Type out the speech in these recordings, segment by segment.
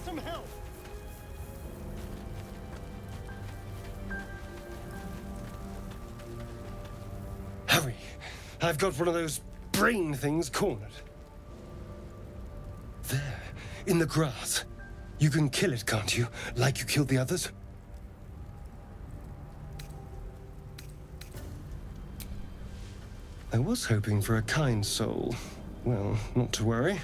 some help! Hurry! I've got one of those brain things cornered. There, in the grass. You can kill it, can't you? Like you killed the others? I was hoping for a kind soul. Well, not to worry.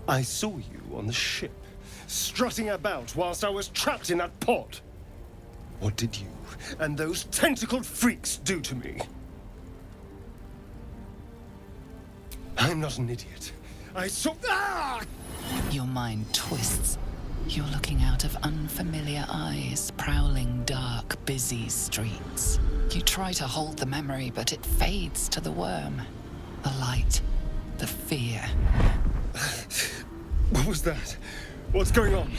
I saw you on the ship, strutting about whilst I was trapped in that pod. What did you and those tentacled freaks do to me? I'm not an idiot. I saw... Ah! Your mind twists. You're looking out of unfamiliar eyes, prowling dark, busy streets. You try to hold the memory, but it fades to the worm. The light, the fear. What was that? What's going on?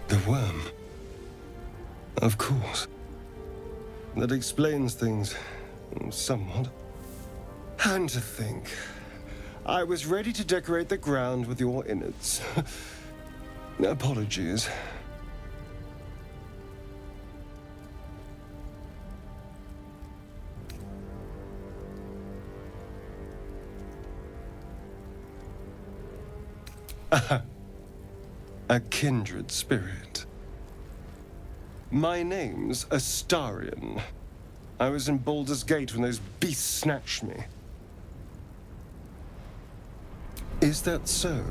The worm. Of course. That explains things somewhat. And to think, I was ready to decorate the ground with your innards. Apologies. A kindred spirit. My name's Astarion. I was in Baldur's Gate when those beasts snatched me. Is that so?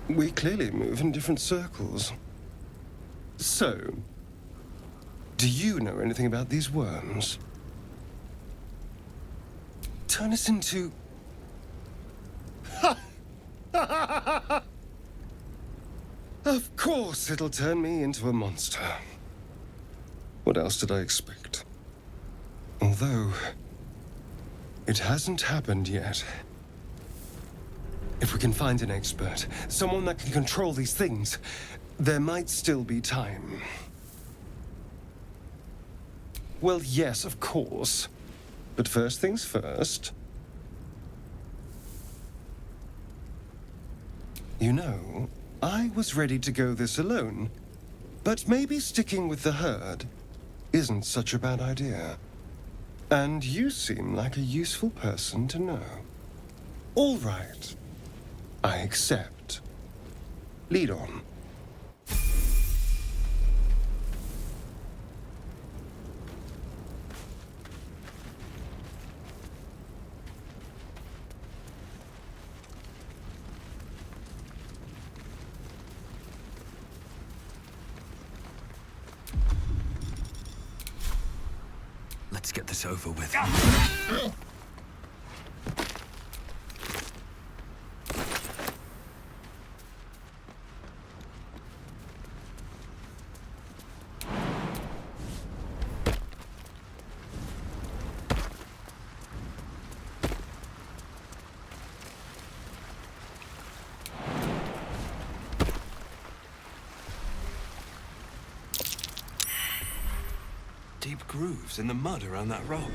We clearly move in different circles. So, do you know anything about these worms? Turn us into... Of course it'll turn me into a monster. What else did I expect? Although, it hasn't happened yet. If we can find an expert, someone that can control these things, there might still be time. Well, yes, of course. But first things first. You know, I was ready to go this alone, but maybe sticking with the herd isn't such a bad idea. And you seem like a useful person to know. All right. I accept. Lead on. Let's get this over with. Deep grooves in the mud around that rock.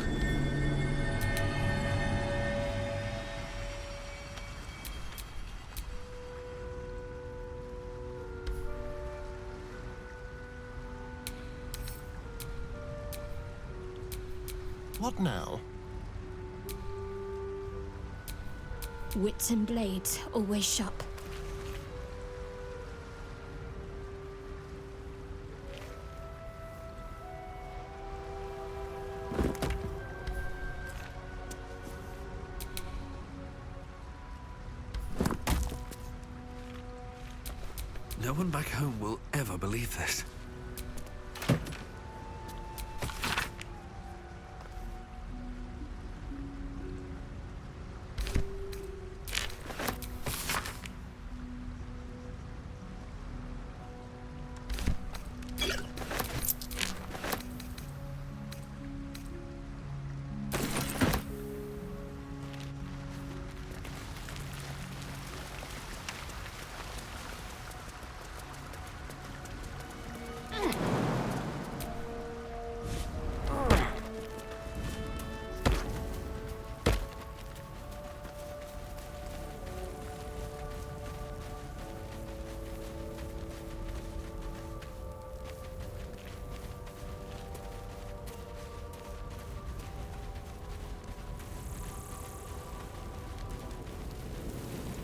What now? Wits and blades always sharp. No one back home will ever believe this.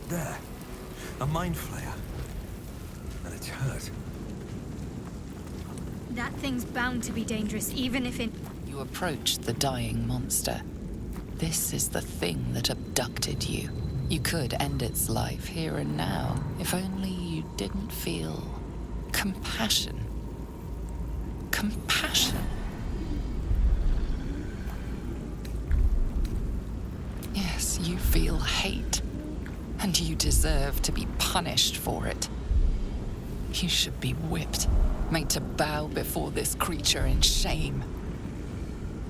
There. A mind flayer. And it's hurt. That thing's bound to be dangerous, even if it... You approach the dying monster. This is the thing that abducted you. You could end its life here and now, if only you didn't feel compassion. Compassion. Yes, you feel hate, and you deserve to be punished for it. You should be whipped, made to bow before this creature in shame.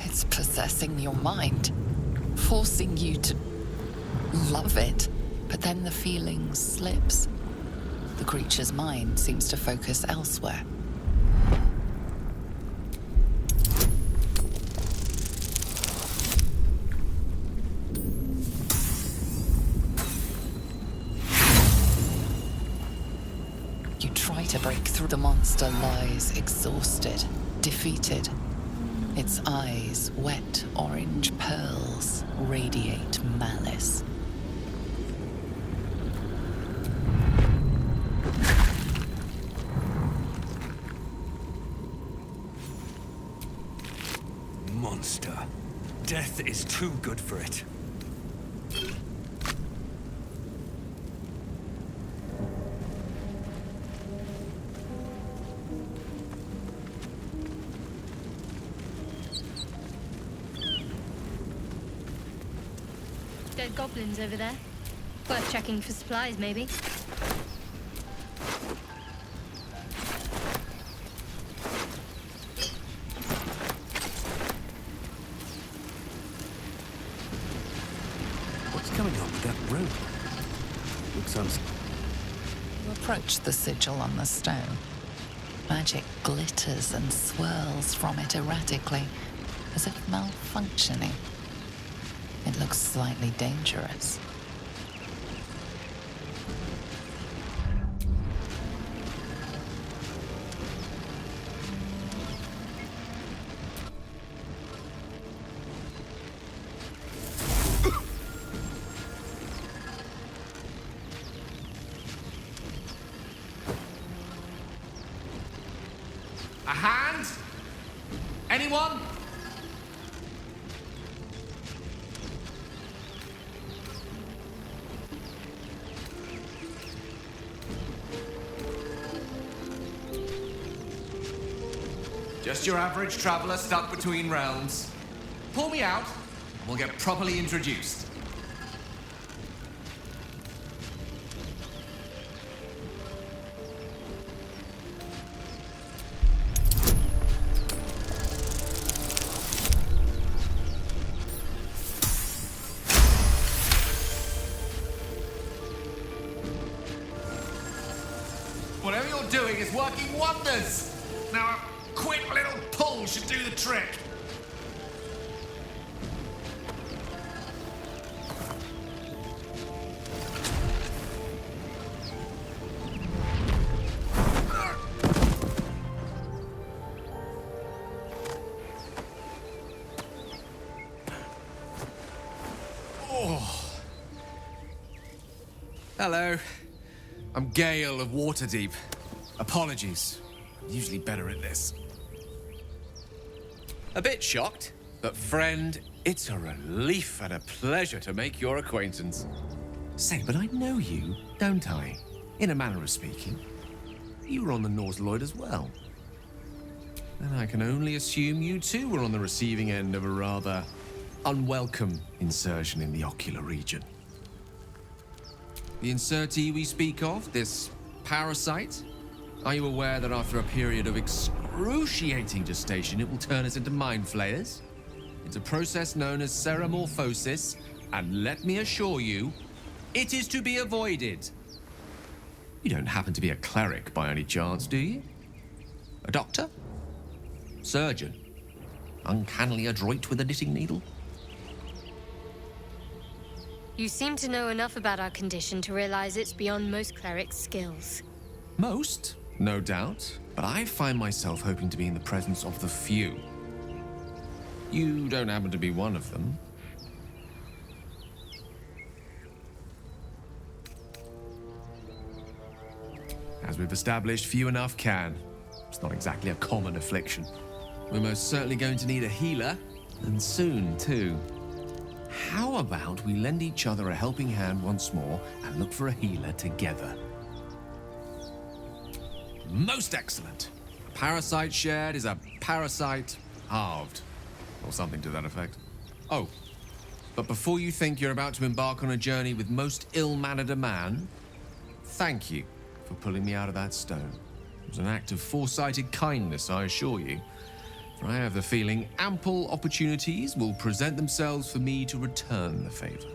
It's possessing your mind, forcing you to love it, but then the feeling slips. The creature's mind seems to focus elsewhere. You try to break through. The monster lies exhausted, defeated. Its eyes, wet orange pearls, radiate malice. Monster. Death is too good for it. Dead goblins over there. Worth checking for supplies, maybe. What's coming on with that rope? Looks You approach the sigil on the stone. Magic glitters and swirls from it erratically, as if malfunctioning. It looks slightly dangerous. A hand? Anyone? Just your average traveler stuck between realms. Pull me out, and we'll get properly introduced. Whatever you're doing is working wonders. Now, a quick little pull should do the trick. Oh. Hello. I'm Gale of Waterdeep. Apologies. I'm usually better at this. A bit shocked, but friend, it's a relief and a pleasure to make your acquaintance. Say, but I know you, don't I? In a manner of speaking. You were on the Norse Lloyd as well. And I can only assume you too were on the receiving end of a rather unwelcome insertion in the ocular region. The insertee we speak of, this parasite, are you aware that after a period of excruciating gestation, it will turn us into mind flayers? It's a process known as ceremorphosis, and let me assure you, it is to be avoided. You don't happen to be a cleric by any chance, do you? A doctor? Surgeon? Uncannily adroit with a knitting needle? You seem to know enough about our condition to realize it's beyond most clerics' skills. Most, no doubt, but I find myself hoping to be in the presence of the few. You don't happen to be one of them. As we've established, few enough can. It's not exactly a common affliction. We're most certainly going to need a healer, and soon, too. How about we lend each other a helping hand once more and look for a healer together? Most excellent. Parasite shared is a parasite halved, or something to that effect. Oh, but before you think you're about to embark on a journey with most ill-mannered a man, thank you for pulling me out of that stone. It was an act of foresighted kindness, I assure you. For I have the feeling ample opportunities will present themselves for me to return the favor.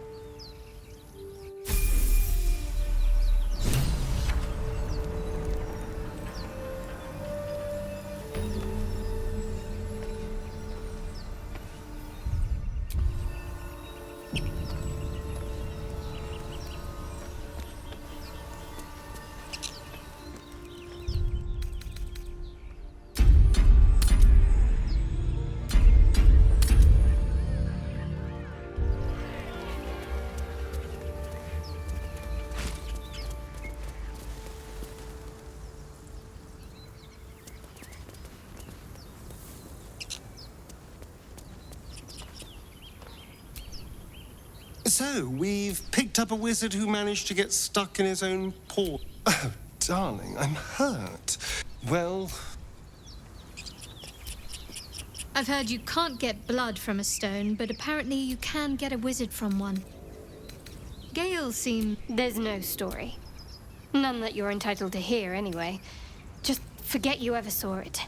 So, we've picked up a wizard who managed to get stuck in his own paw. Oh, darling, I'm hurt. Well... I've heard you can't get blood from a stone, but apparently you can get a wizard from one. Gale seemed... There's no story. None that you're entitled to hear, anyway. Just forget you ever saw it.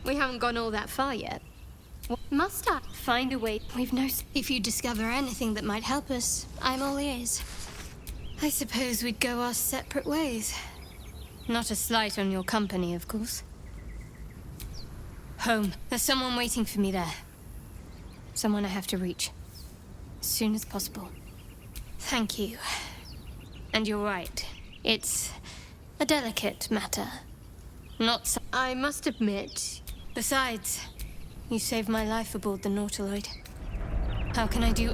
We haven't gone all that far yet. Must I find a way? We've no... If you discover anything that might help us, I'm all ears. I suppose we'd go our separate ways. Not a slight on your company, of course. Home. There's someone waiting for me there. Someone I have to reach. As soon as possible. Thank you. And you're right. It's A delicate matter. not so... I must admit. Besides, you saved my life aboard the Nautiloid. How can I do...